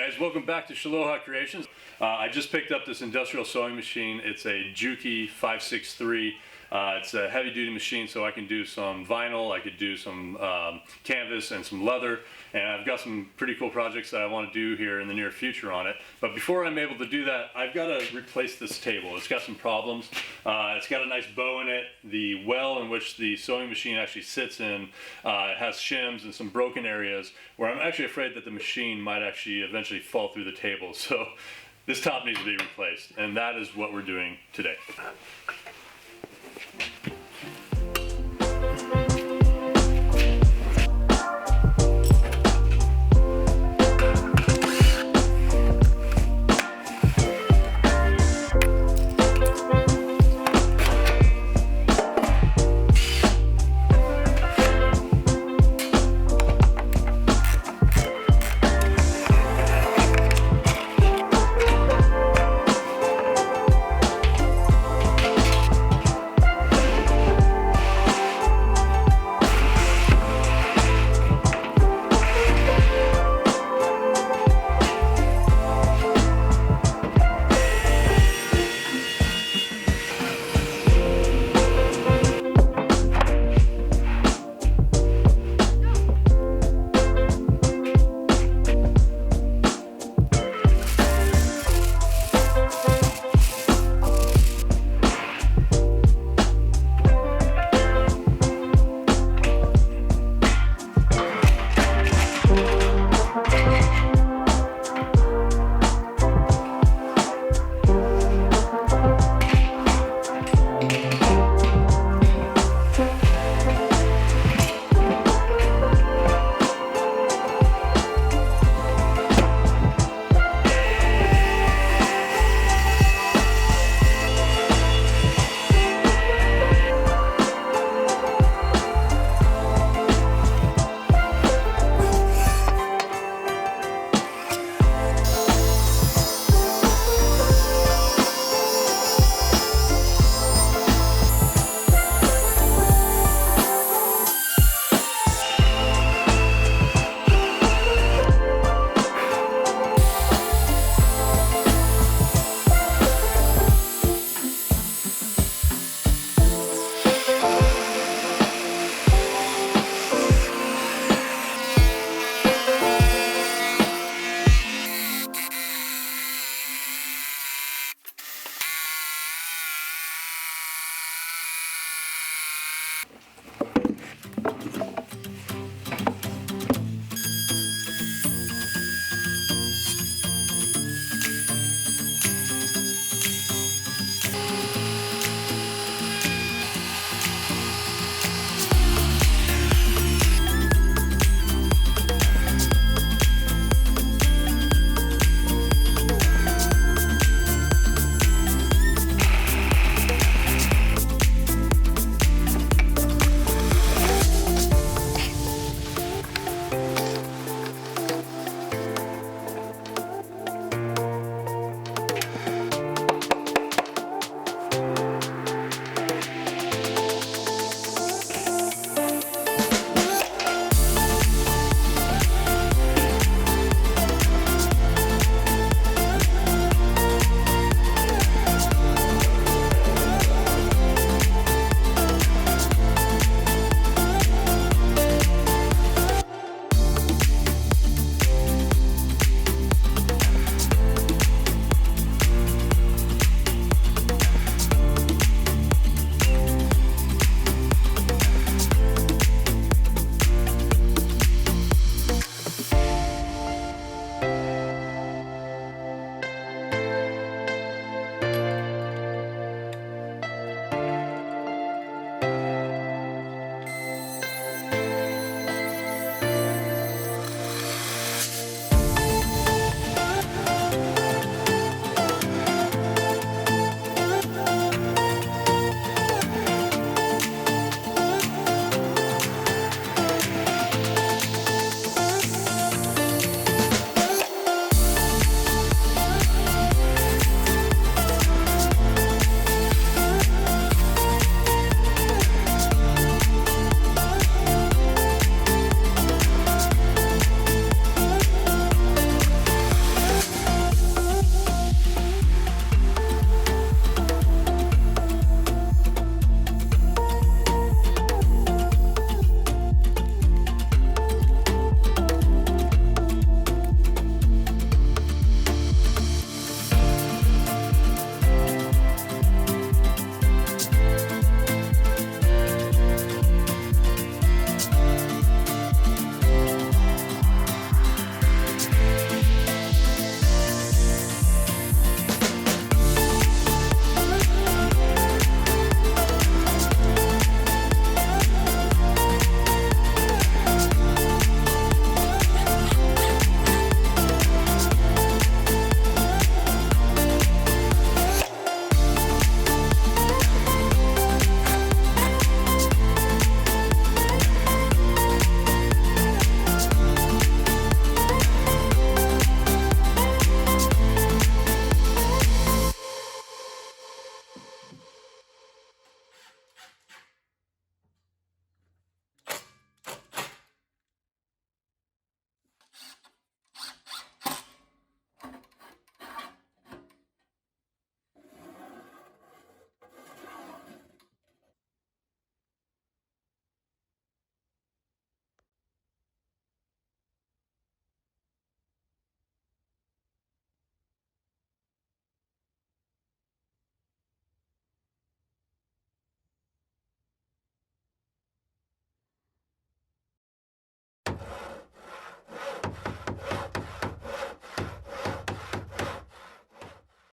guys, welcome back to Shaloha Creations. I just picked up this industrial sewing machine. It's a Juki 563. It's a heavy duty machine, so I can do some vinyl, I could do some canvas and some leather, and I've got some pretty cool projects that I want to do here in the near future on it. But before I'm able to do that, I've got to replace this table. It's got some problems. It's got a nice bow in it. The well in which the sewing machine actually sits in has shims and some broken areas where I'm actually afraid that the machine might actually eventually fall through the table. So this top needs to be replaced, and that is what we're doing today.